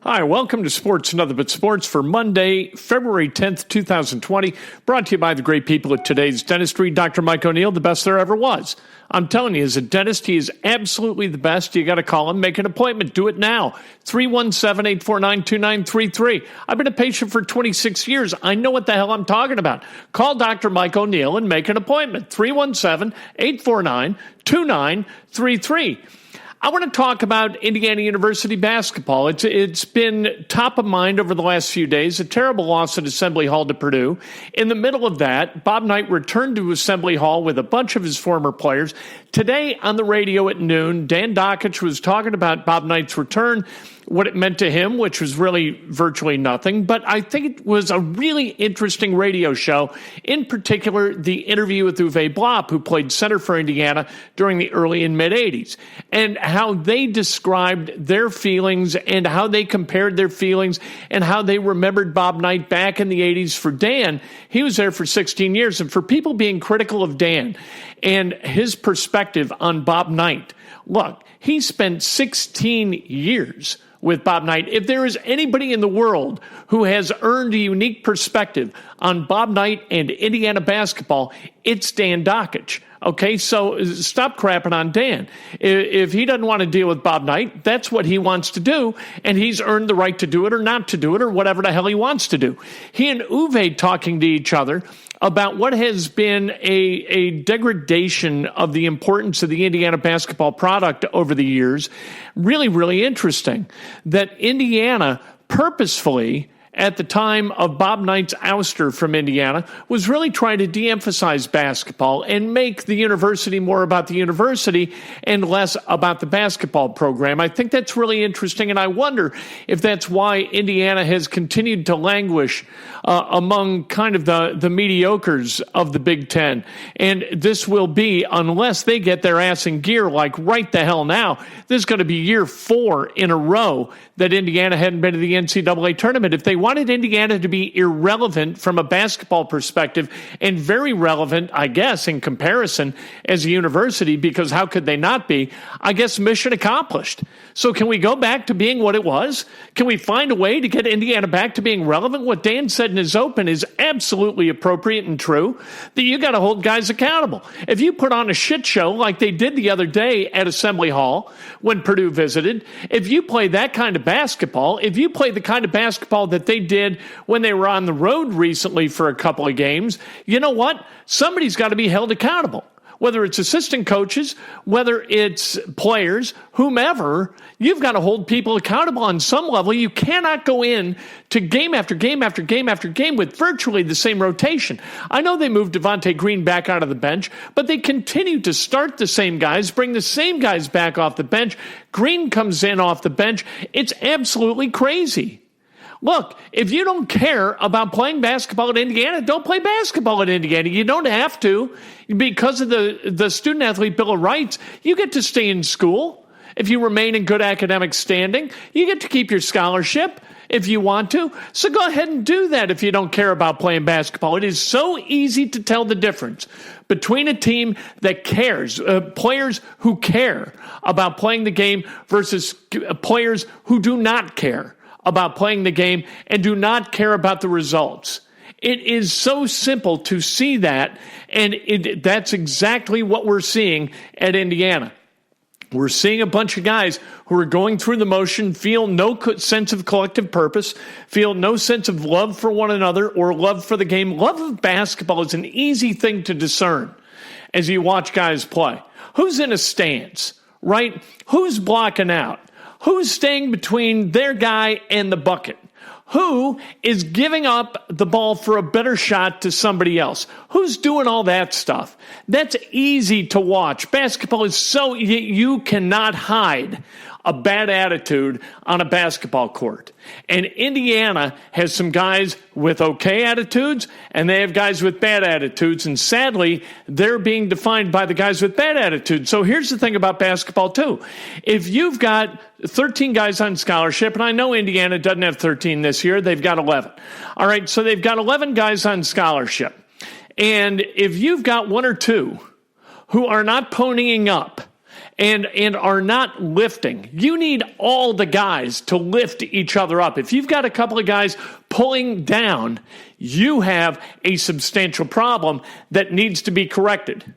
Hi, welcome to Sports Nothing But Sports for Monday, February 10th, 2020, brought to you by the great people at Today's Dentistry. Dr. Mike O'Neill, the best there ever was. I'm telling you, as a dentist, he is absolutely the best. You got to call him, make an appointment. Do it now. 317-849-2933. I've been a patient for 26 years. I know what the hell I'm talking about. Call Dr. Mike O'Neill and make an appointment. 317-849-2933. I want to talk about Indiana University basketball. It's been top of mind over the last few days. A terrible loss at Assembly Hall to Purdue. In the middle of that, Bob Knight returned to Assembly Hall with a bunch of his former players. Today on the radio at noon, Dan Dakich was talking about Bob Knight's return, what it meant to him, which was really virtually nothing. But I think it was a really interesting radio show, in particular the interview with Uwe Blop, who played center for Indiana during the early and mid-'80s, and how they described their feelings and how they compared their feelings and how they remembered Bob Knight back in the 80s. For Dan, he was there for 16 years. And for people being critical of Dan and his perspective on Bob Knight, look, he spent 16 years with Bob Knight. If there is anybody in the world who has earned a unique perspective on Bob Knight and Indiana basketball, it's Dan Dakich. Okay, so stop crapping on Dan. If he doesn't want to deal with Bob Knight, that's what he wants to do, and he's earned the right to do it or not to do it or whatever the hell he wants to do. He and Uwe talking to each other about what has been a degradation of the importance of the Indiana basketball product over the years. Really, really interesting that Indiana purposefully, at the time of Bob Knight's ouster from Indiana, was really trying to de-emphasize basketball and make the university more about the university and less about the basketball program. I think that's really interesting, and I wonder if that's why Indiana has continued to languish among kind of the mediocres of the Big Ten. And this will be, unless they get their ass in gear like right the hell now, this is going to be year 4 in a row that Indiana hadn't been to the NCAA tournament. If they wanted Indiana to be irrelevant from a basketball perspective and very relevant, I guess, in comparison as a university, because how could they not be? I guess mission accomplished. So can we go back to being what it was? Can we find a way to get Indiana back to being relevant? What Dan said in his open is absolutely appropriate and true, that you got to hold guys accountable. If you put on a shit show like they did the other day at Assembly Hall when Purdue visited, if you play that kind of basketball, if you play the kind of basketball that they did when they were on the road recently for a couple of games, you know what? Somebody's got to be held accountable. Whether it's assistant coaches, whether it's players, whomever, you've got to hold people accountable on some level. You cannot go in to game after game after game after game with virtually the same rotation. I know they moved Devontae Green back out of the bench, but they continue to start the same guys, bring the same guys back off the bench. Green comes in off the bench. It's absolutely crazy. Look, if you don't care about playing basketball at Indiana, don't play basketball at Indiana. You don't have to. Because of the Student-Athlete Bill of Rights, you get to stay in school. If you remain in good academic standing, you get to keep your scholarship if you want to. So go ahead and do that if you don't care about playing basketball. It is so easy to tell the difference between a team that cares, players who care about playing the game versus players who do not care about playing the game and do not care about the results. It is so simple to see that, and that's exactly what we're seeing at Indiana. We're seeing a bunch of guys who are going through the motion, feel no sense of collective purpose, feel no sense of love for one another or love for the game. Love of basketball is an easy thing to discern as you watch guys play. Who's in a stance, right? Who's blocking out? Who's staying between their guy and the bucket? Who is giving up the ball for a better shot to somebody else? Who's doing all that stuff? That's easy to watch. Basketball is so, you cannot hide a bad attitude on a basketball court. And Indiana has some guys with okay attitudes, and they have guys with bad attitudes, and sadly, they're being defined by the guys with bad attitudes. So here's the thing about basketball, too. If you've got 13 guys on scholarship, and I know Indiana doesn't have 13 this year, they've got 11. All right, so they've got 11 guys on scholarship. And if you've got one or two who are not ponying up and are not lifting. You need all the guys to lift each other up. If you've got a couple of guys pulling down, you have a substantial problem that needs to be corrected.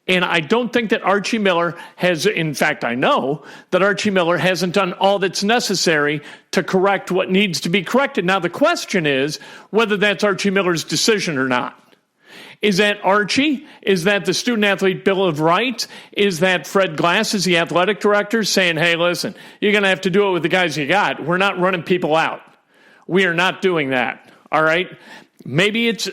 And I don't think that Archie Miller has, in fact, I know that Archie Miller hasn't done all that's necessary to correct what needs to be corrected. Now, the question is whether that's Archie Miller's decision or not. Is that Archie? Is that the Student-Athlete Bill of Rights? Is that Fred Glass, as the athletic director, saying, hey, listen, you're going to have to do it with the guys you got. We're not running people out. We are not doing that, all right? Maybe it's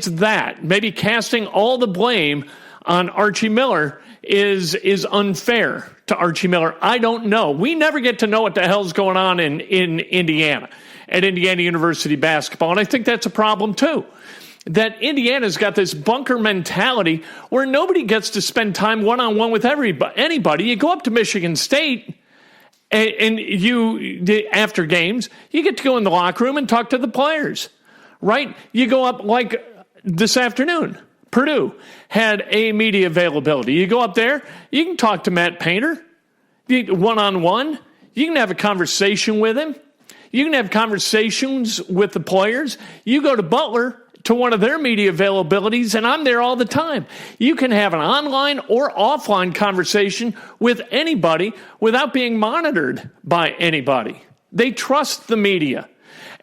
that. Maybe casting all the blame on Archie Miller is unfair to Archie Miller. I don't know. We never get to know what the hell's going on in Indiana, at Indiana University basketball, and I think that's a problem too. That Indiana's got this bunker mentality where nobody gets to spend time one-on-one with anybody. You go up to Michigan State, and after games, you get to go in the locker room and talk to the players, right? You go up like this afternoon. Purdue had a media availability. You go up there, you can talk to Matt Painter one-on-one. You can have a conversation with him. You can have conversations with the players. You go to Butler, to one of their media availabilities, and I'm there all the time. You can have an online or offline conversation with anybody without being monitored by anybody. They trust the media.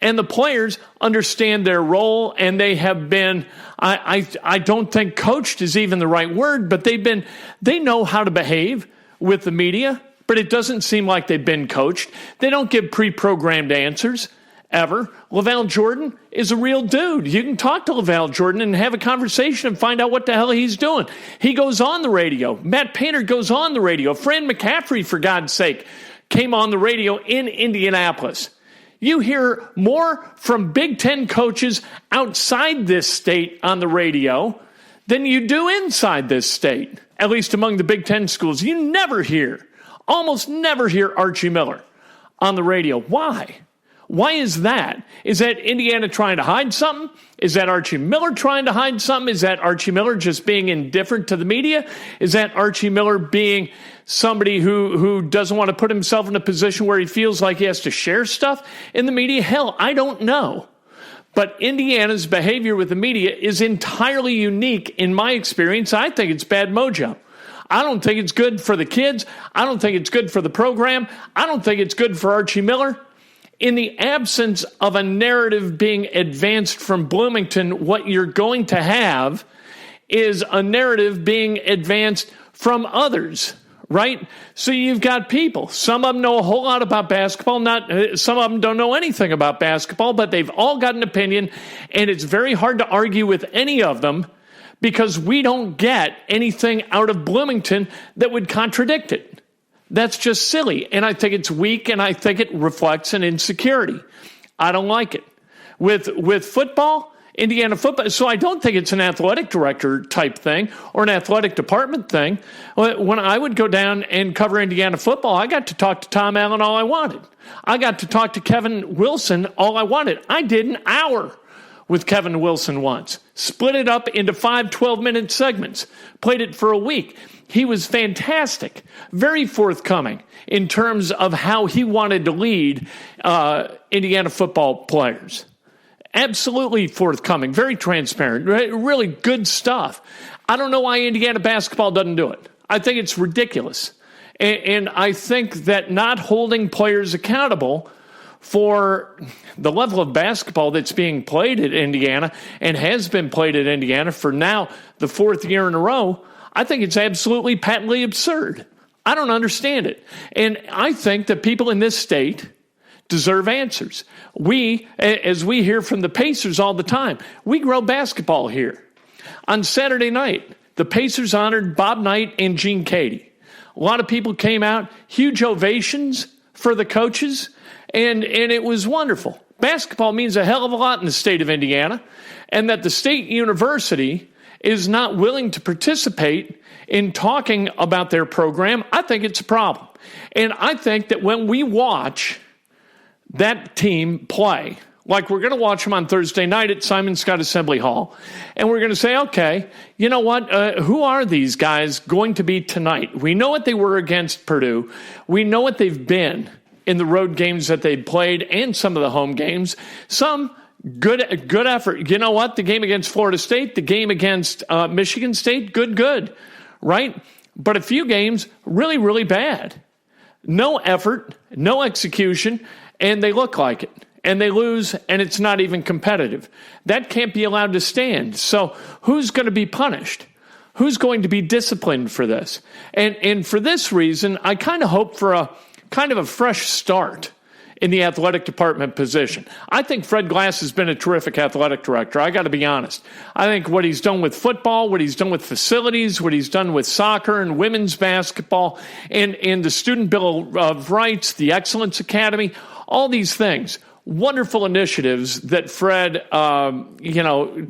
And the players understand their role, and they have been, I don't think coached is even the right word, but they know how to behave with the media, but it doesn't seem like they've been coached. They don't give pre-programmed answers. Ever. LaVale Jordan is a real dude. You can talk to LaVale Jordan and have a conversation and find out what the hell he's doing. He goes on the radio. Matt Painter goes on the radio. Fran McCaffrey, for God's sake, came on the radio in Indianapolis. You hear more from Big Ten coaches outside this state on the radio than you do inside this state, at least among the Big Ten schools. You almost never hear Archie Miller on the radio. Why? Why is that? Is that Indiana trying to hide something? Is that Archie Miller trying to hide something? Is that Archie Miller just being indifferent to the media? Is that Archie Miller being somebody who doesn't want to put himself in a position where he feels like he has to share stuff in the media? Hell, I don't know. But Indiana's behavior with the media is entirely unique in my experience. I think it's bad mojo. I don't think it's good for the kids. I don't think it's good for the program. I don't think it's good for Archie Miller. In the absence of a narrative being advanced from Bloomington, what you're going to have is a narrative being advanced from others, right? So you've got people. Some of them know a whole lot about basketball. Some of them don't know anything about basketball, but they've all got an opinion, and it's very hard to argue with any of them because we don't get anything out of Bloomington that would contradict it. That's just silly, and I think it's weak, and I think it reflects an insecurity. I don't like it. With football, Indiana football, so I don't think it's an athletic director type thing or an athletic department thing. When I would go down and cover Indiana football, I got to talk to Tom Allen all I wanted. I got to talk to Kevin Wilson all I wanted. I did an hour with Kevin Wilson once, split it up into 5 12-minute segments, played it for a week. He was fantastic, very forthcoming in terms of how he wanted to lead Indiana football players. Absolutely forthcoming, very transparent, really good stuff. I don't know why Indiana basketball doesn't do it. I think it's ridiculous. And I think that not holding players accountable for the level of basketball that's being played at Indiana and has been played at Indiana for now the 4th year in a row, I think it's absolutely patently absurd. I don't understand it. And I think that people in this state deserve answers. As we hear from the Pacers all the time, we grow basketball here. On Saturday night, the Pacers honored Bob Knight and Gene Cady. A lot of people came out, huge ovations for the coaches, and it was wonderful. Basketball means a hell of a lot in the state of Indiana, and that the state university is not willing to participate in talking about their program, I think it's a problem. And I think that when we watch that team play, Like, we're going to watch them on Thursday night at Simon Scott Assembly Hall, and we're going to say, okay, you know what? Who are these guys going to be tonight? We know what they were against Purdue. We know what they've been in the road games that they've played and some of the home games. Some good effort. You know what? The game against Florida State, the game against Michigan State, good, right? But a few games, really, really bad. No effort, no execution, and they look like it. And they lose, and it's not even competitive. That can't be allowed to stand. So who's going to be punished? Who's going to be disciplined for this? And for this reason, I kind of hope for a kind of a fresh start in the athletic department position. I think Fred Glass has been a terrific athletic director. I got to be honest. I think what he's done with football, what he's done with facilities, what he's done with soccer and women's basketball, and the Student Bill of Rights, the Excellence Academy, all these things. Wonderful initiatives that Fred,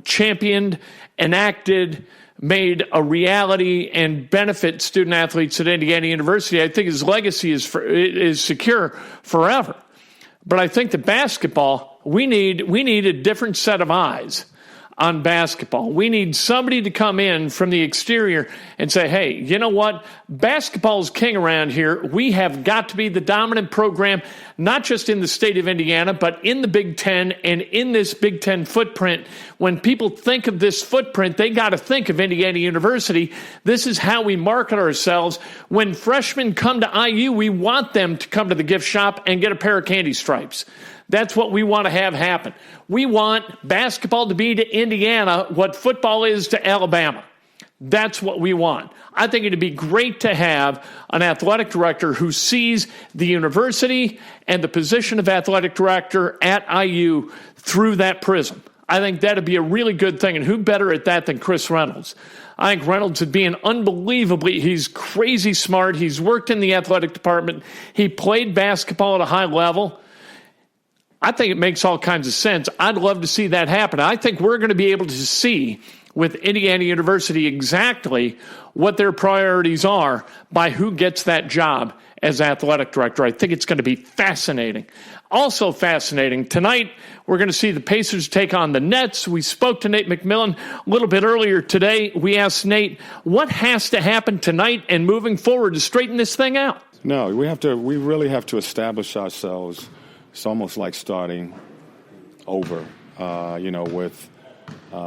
championed, enacted, made a reality, and benefit student athletes at Indiana University. I think his legacy is secure forever. But I think that basketball, we need a different set of eyes on basketball. We need somebody to come in from the exterior and say, hey, you know what? Basketball is king around here. We have got to be the dominant program, not just in the state of Indiana, but in the Big Ten and in this Big Ten footprint. When people think of this footprint, they got to think of Indiana University. This is how we market ourselves. When freshmen come to IU, we want them to come to the gift shop and get a pair of candy stripes. That's what we want to have happen. We want basketball to be to Indiana what football is to Alabama. That's what we want. I think it'd be great to have an athletic director who sees the university and the position of athletic director at IU through that prism. I think that'd be a really good thing. And who better at that than Chris Reynolds? I think Reynolds would be he's crazy smart. He's worked in the athletic department. He played basketball at a high level. I think it makes all kinds of sense. I'd love to see that happen. I think we're going to be able to see with Indiana University exactly what their priorities are by who gets that job as athletic director. I think it's going to be fascinating. Also fascinating, tonight we're going to see the Pacers take on the Nets. We spoke to Nate McMillan a little bit earlier today. We asked Nate, what has to happen tonight and moving forward to straighten this thing out? No, we really have to establish ourselves. It's almost like starting over, with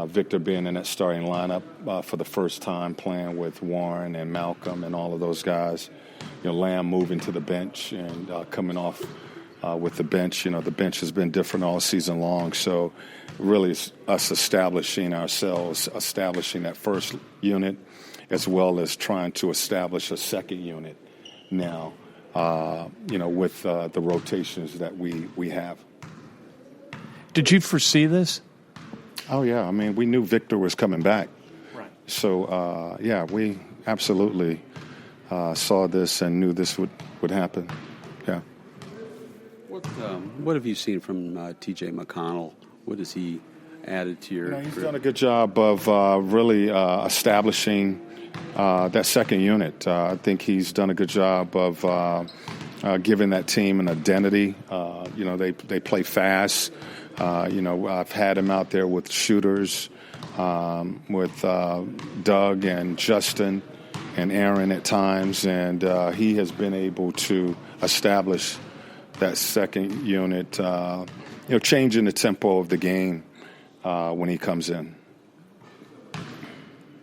Victor being in that starting lineup for the first time, playing with Warren and Malcolm and all of those guys. Lamb moving to the bench and coming off with the bench. The bench has been different all season long. So really it's us establishing ourselves, establishing that first unit, as well as trying to establish a second unit now. With the rotations that we have. Did you foresee this? Oh, yeah. I mean, we knew Victor was coming back. Right. So, we absolutely saw this and knew this would happen. Yeah. What have you seen from T.J. McConnell? What has he added to your He's group? done a good job of really establishing that second unit. I think he's done a good job of giving that team an identity. They play fast. I've had him out there with shooters, with Doug and Justin and Aaron at times, and he has been able to establish that second unit, changing the tempo of the game when he comes in.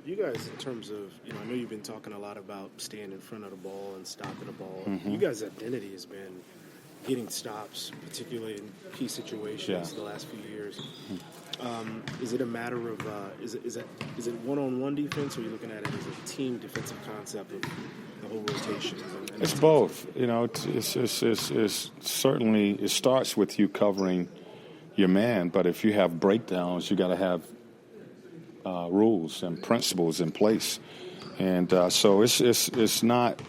You guys, in terms of, I know you've been talking a lot about staying in front of the ball and stopping the ball. Mm-hmm. You guys' identity has been getting stops, particularly in key situations the last few years. Is it a matter of is it one-on-one defense, or are you looking at it as a team defensive concept of the whole rotation? It's both. It's certainly it starts with you covering your man, but if you have breakdowns, you got to have rules and principles in place, and so it's not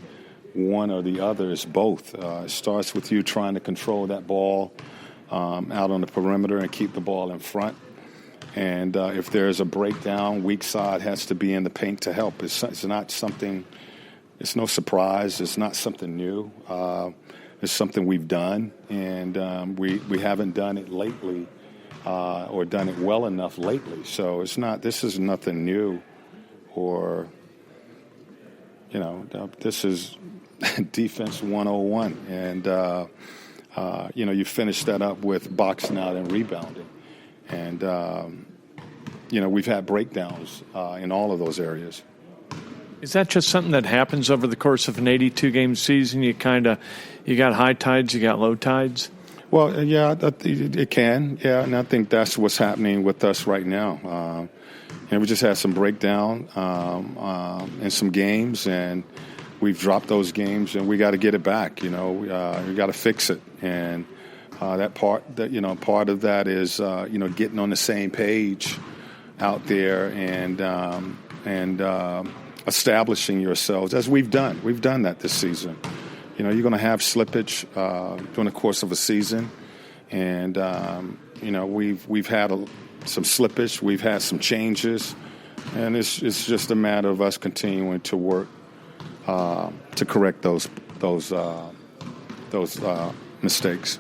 one or the other. It's both. It starts with you trying to control that ball out on the perimeter and keep the ball in front. And if there's a breakdown, weak side has to be in the paint to help. It's not something. It's no surprise. It's not something new. It's something we've done, and we haven't done it lately or done it well enough lately. So this is nothing new, or, this is defense 101. And, you finish that up with boxing out and rebounding. And, we've had breakdowns in all of those areas. Is that just something that happens over the course of an 82-game season? You got high tides, you got low tides? Well, yeah, it can. Yeah, and I think that's what's happening with us right now. We just had some breakdown in some games, and we've dropped those games, and we got to get it back. We got to fix it, and part of that is getting on the same page out there and establishing yourselves, as we've done. We've done that this season. You're going to have slippage during the course of a season, and we've had some slippage, we've had some changes, and it's just a matter of us continuing to work to correct those mistakes.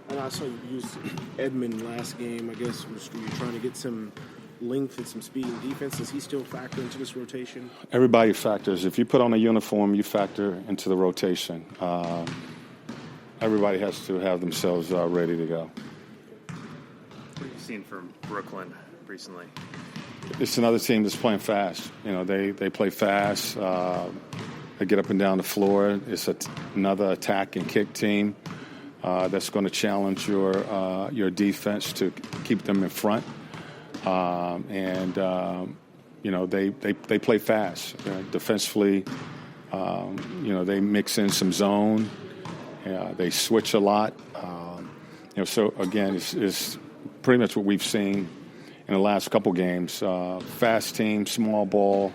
And I saw you use Edmund last game. I guess you're trying to get some length and some speed in defense. Does he still factor into this rotation? Everybody factors. If you put on a uniform, you factor into the rotation. Everybody has to have themselves ready to go. What have you seen from Brooklyn recently? It's another team that's playing fast. They play fast. They get up and down the floor. It's another attack and kick team that's going to challenge your defense to keep them in front. They play fast. Defensively, they mix in some zone. They switch a lot. So again, it's pretty much what we've seen in the last couple games. Fast team, small ball,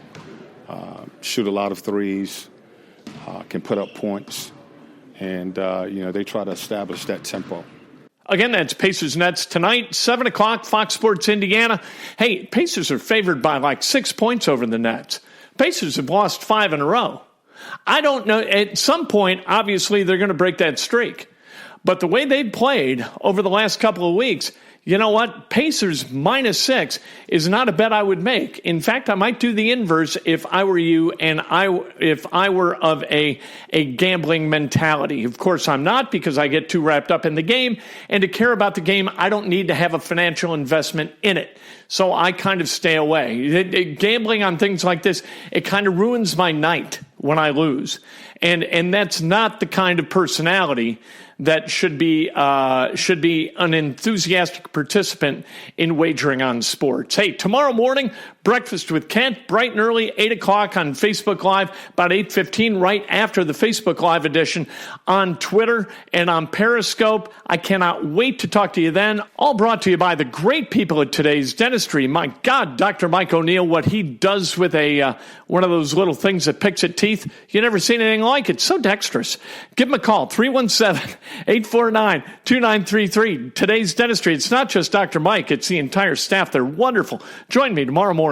shoot a lot of threes, can put up points, and they try to establish that tempo. Again, that's Pacers Nets tonight, 7 o'clock, Fox Sports Indiana. Hey, Pacers are favored by like 6 points over the Nets. Pacers have lost 5 in a row. I don't know. At some point, obviously, they're going to break that streak. But the way they've played over the last couple of weeks, you know what? Pacers -6 is not a bet I would make. In fact, I might do the inverse if I were you and if I were of a gambling mentality. Of course, I'm not, because I get too wrapped up in the game. And to care about the game, I don't need to have a financial investment in it. So I kind of stay away. Gambling on things like this, it kind of ruins my night when I lose. And that's not the kind of personality that should be an enthusiastic participant in wagering on sports. Hey, tomorrow morning, Breakfast with Kent, bright and early, 8 o'clock on Facebook Live, about 8:15, right after the Facebook Live edition, on Twitter and on Periscope. I cannot wait to talk to you then. All brought to you by the great people at Today's Dentistry. My God, Dr. Mike O'Neill, what he does with one of those little things that picks at teeth, you never seen anything like it. So dexterous. Give him a call, 317-849-2933. Today's Dentistry. It's not just Dr. Mike, it's the entire staff. They're wonderful. Join me tomorrow morning.